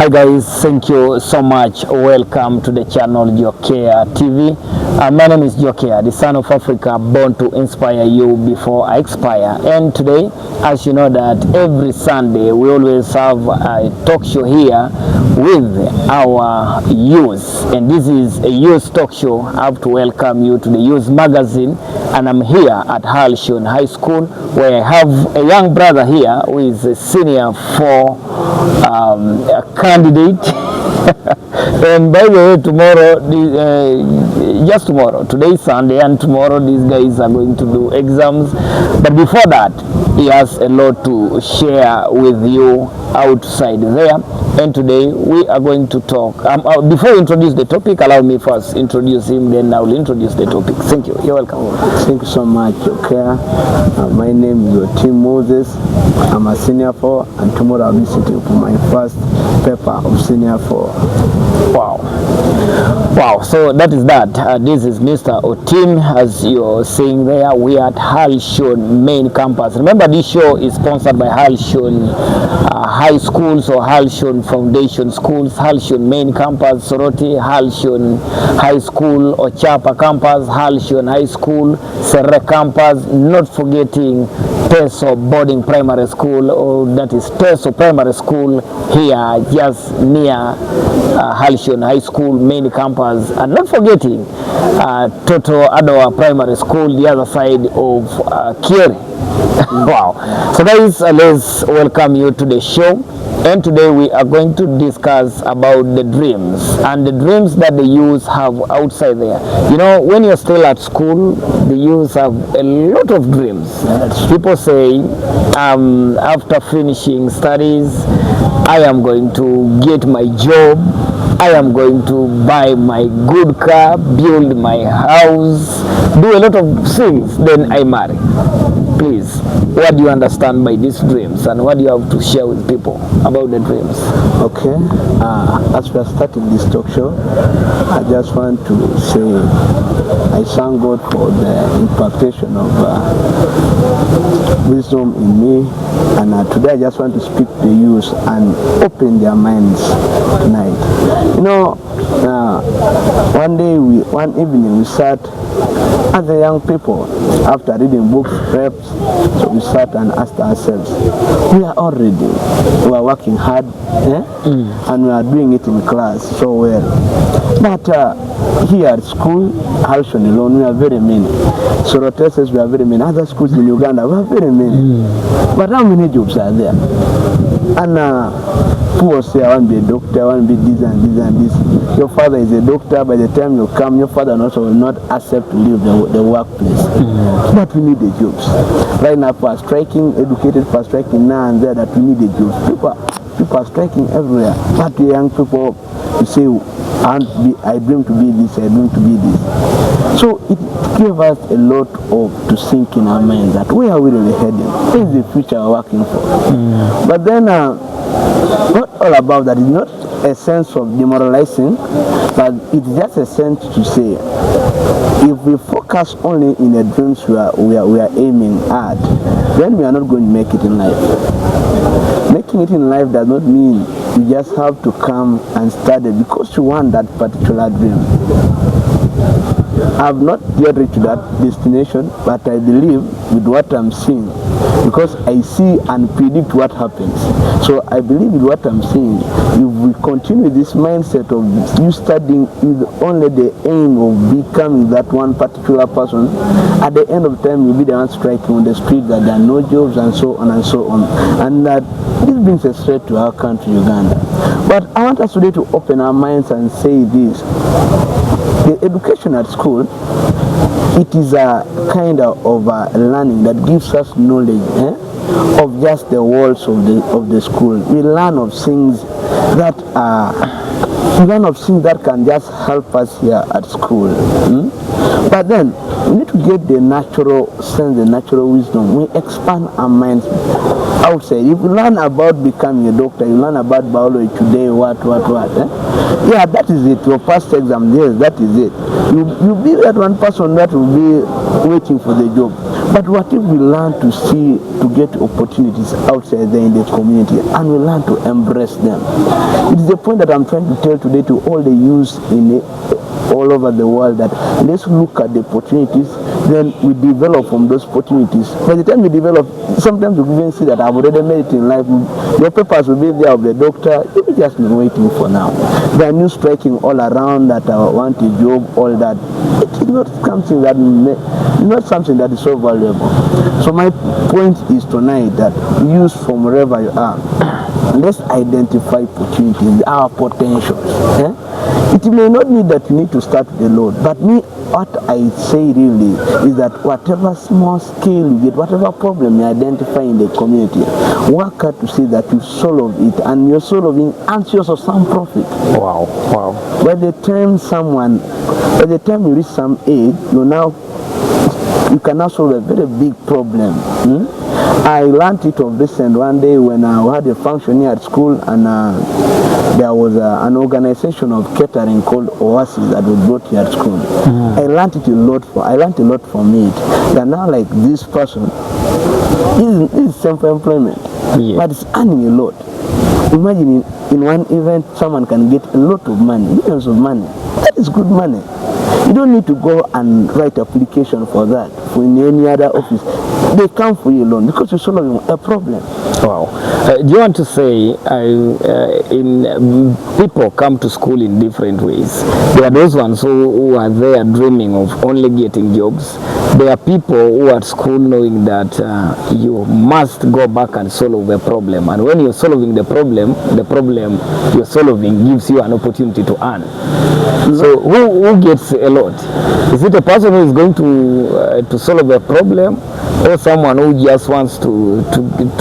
Hi guys, thank you so much. Welcome to the channel Jocare TV. My name is Jocare, the son of Africa, born to inspire you before I expire. And today, as you know that every Sunday we always have a talk show here with our youth. And this is a youth talk show. I have to welcome you to the youth magazine. And I'm here at Halshon High School, where I have a young brother here who is a senior for a candidate. And by the way, tomorrow, just tomorrow, today is Sunday, and tomorrow these guys are going to do exams. But before that, he has a lot to share with you outside there. And today we are going to talk. Before I introduce the topic, allow me first introduce him, then I will introduce the topic. Thank you. You're welcome. Thank you so much, Jocare. My name is Tim Moses. I'm a senior 4, and tomorrow I'll be sitting for my first paper of senior 4. Wow, so that is that. This is Mr. Otim, as you're seeing there. We are at Halshon main campus. Remember, this show is sponsored by Halshon High Schools or Halshon Foundation Schools, Halshon main campus, Soroti, Halshon High School, Ochapa campus, Halshon High School, Serre campus, not forgetting Teso Boarding Primary School, or that is Teso Primary School here just near Halshon High School main campus, and not forgetting Toto Adowa Primary School, the other side of Jocare. Wow. So guys, let's welcome you to the show. And today we are going to discuss about the dreams and the dreams that the youth have outside there. You know, when you're still at school, the youth have a lot of dreams. People say, after finishing studies, I am going to get my job, I am going to buy my good car, build my house, do a lot of things, then I marry. Please, what do you understand by these dreams, and what do you have to share with people about the dreams? Okay, as we are starting this talk show, I just want to say I thank God for the impartation of wisdom in me, and today I just want to speak to the youth and open their minds tonight. You know, one evening we sat as a young people, after reading books, preps, so we sat and asked ourselves, we are all reading, we are working hard, and we are doing it in class so well. But here at school, Halshon alone, we are very many. Soroteses, we are very many. Other schools in Uganda, we are very many. But how many jobs are there? And who say, I want to be a doctor, I want to be this and this and this. Your father is a doctor. By the time you come, your father also will not accept to leave the workplace. But we need the jobs. Right now, people are striking, educated people are striking now and there, that we need the jobs. People are striking everywhere. But the young people, you say, I dream to be this, I dream to be this. So it gave us a lot to think in our minds, that where are we really heading? Where is the future we're working for? But then, not all about that. It's not a sense of demoralizing, but it's just a sense to say, if we focus only in the dreams we are aiming at, then we are not going to make it in life. Making it in life does not mean you just have to come and study because you want that particular dream. I have not yet reached that destination, but I believe with what I'm seeing, because I see and predict what happens. So I believe with what I'm seeing, if we continue this mindset of you studying with only the aim of becoming that one particular person, at the end of time you'll be the one striking on the street that there are no jobs and so on and so on. And that this brings a threat to our country, Uganda. But I want us today to open our minds and say this. The education at school, it is a kind of learning that gives us knowledge of just the walls of the school. We learn of things that can just help us here at school. But then we need to get the natural sense, the natural wisdom. We expand our minds outside. If you learn about becoming a doctor, you learn about biology today, what. Yeah, that is it. Your past exam, yes, that is it. You be that one person that will be waiting for the job. But what if we learn to see, to get opportunities outside there in the community, and we learn to embrace them? It is the point that I'm trying to tell today to all the youths all over the world, that let's look at the opportunities, then we develop from those opportunities. By the time we develop, sometimes we even see that I've already made it in life. Your papers will be there of the doctor. You'll just be waiting for now. There are news striking all around that I want a job, all that. It is not something that is so valuable. So my point is tonight that use from wherever you are, let's identify opportunities, our potentials. It may not mean that you need to start with a load, but what I say really is that whatever small scale you get, whatever problem you identify in the community, work hard to see that you solve it, and you're solving answers of some profit. Wow. By the time you reach some age, you can now solve a very big problem. I learned it of recent one day when I had a function here at school, and there was an organization of catering called Oasis that was brought here at school. I learned a lot from it. That now, like, this person is self-employment, but it's earning a lot. Imagine in one event someone can get a lot of money, millions of money. That is good money. You don't need to go and write application for that for in any other office. They come for you alone because you're solving a problem. Wow. Do you want to say people come to school in different ways? There are those ones who are there dreaming of only getting jobs. There are people who are at school knowing that you must go back and solve a problem. And when you're solving the problem you're solving gives you an opportunity to earn. So who gets a lot? Is it a person who is going to solve a problem, or someone who just wants to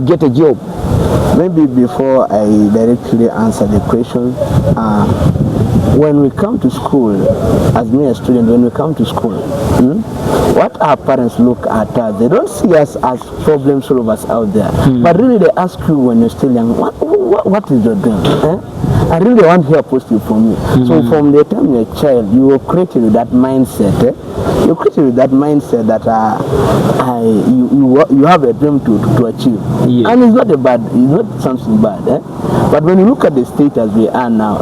get a job? Maybe before I directly answer the question, when we come to school, as me a student, when we come to school, what our parents look at us, they don't see us as problem solvers out there, but really they ask you when you're still young, what is your dream? I really want to hear positive from you. So from the time you're a child, you were created with that mindset. You're created with that mindset that you have a dream to achieve. Yeah. And it's not something bad. But when you look at the state as we are now,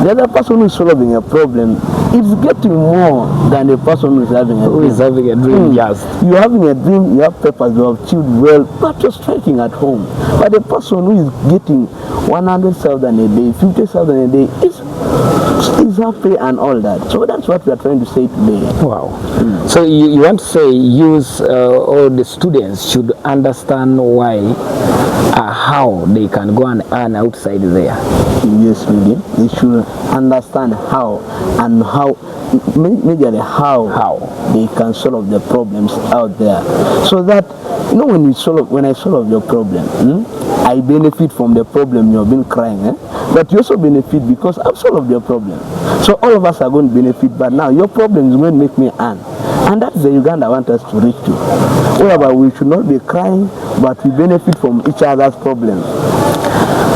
the other person who is solving a problem is getting more than the person who is having a dream. Who is having a dream, yes. You're having a dream, you have papers, you have achieved well, but you're striking at home. But the person who is getting 100,000 a day, 50,000 a day is happy and all that. So that's what we are trying to say today. Wow. So you want to say all the students should understand why, how they can go and earn outside there. Yes, really. They should understand how, and majorly how they can solve the problems out there. So that, when I solve your problem, I benefit from the problem you've been crying, but you also benefit because I've solved your problem. So all of us are going to benefit, but now your problem is going to make me earn. And that's the Uganda I want us to reach to. Whereby we should not be crying, but we benefit from each other's problems.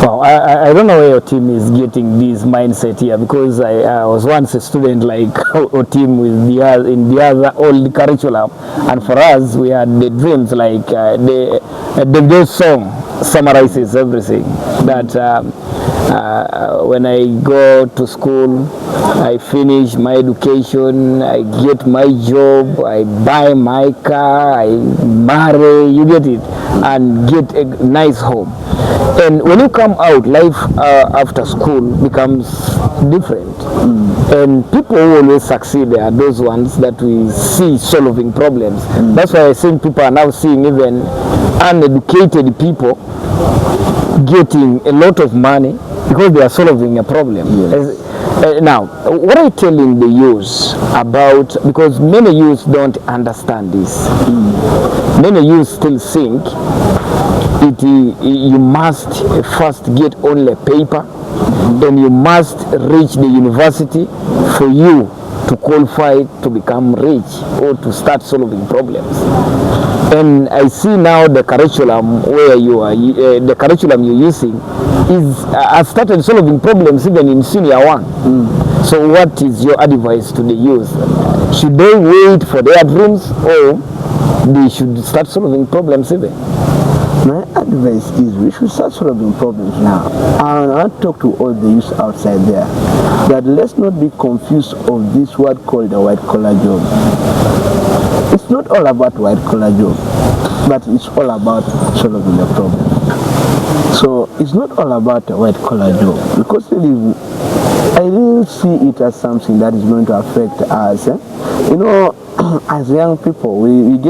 Wow, I don't know where your team is getting this mindset here, because I was once a student like our team in the other old curriculum, and for us we had the dreams like the song summarizes everything. That when I go to school, I finish my education, I get my job, I buy my car, I marry, you get it, and get a nice home. And when you come out, life after school becomes different. And people who always succeed are those ones that we see solving problems. That's why I think people are now seeing even uneducated people getting a lot of money because they are solving a problem. Yes. Now, what are you telling the youth about, because many youths don't understand this. Many youths still think you must first get only paper, then you must reach the university for you to qualify to become rich or to start solving problems. And I see now the curriculum where you are, the curriculum you're using has started solving problems even in senior one. So what is your advice to the youth? Should they wait for their dreams, or they should start solving problems even? My advice is we should start solving problems now. I want to talk to all the youth outside there that let's not be confused of this word called the white collar job. It's not all about white collar job, but it's all about solving the problem. So it's not all about a white collar job, because really, I really see it as something that is going to affect us. You know, as young people, we get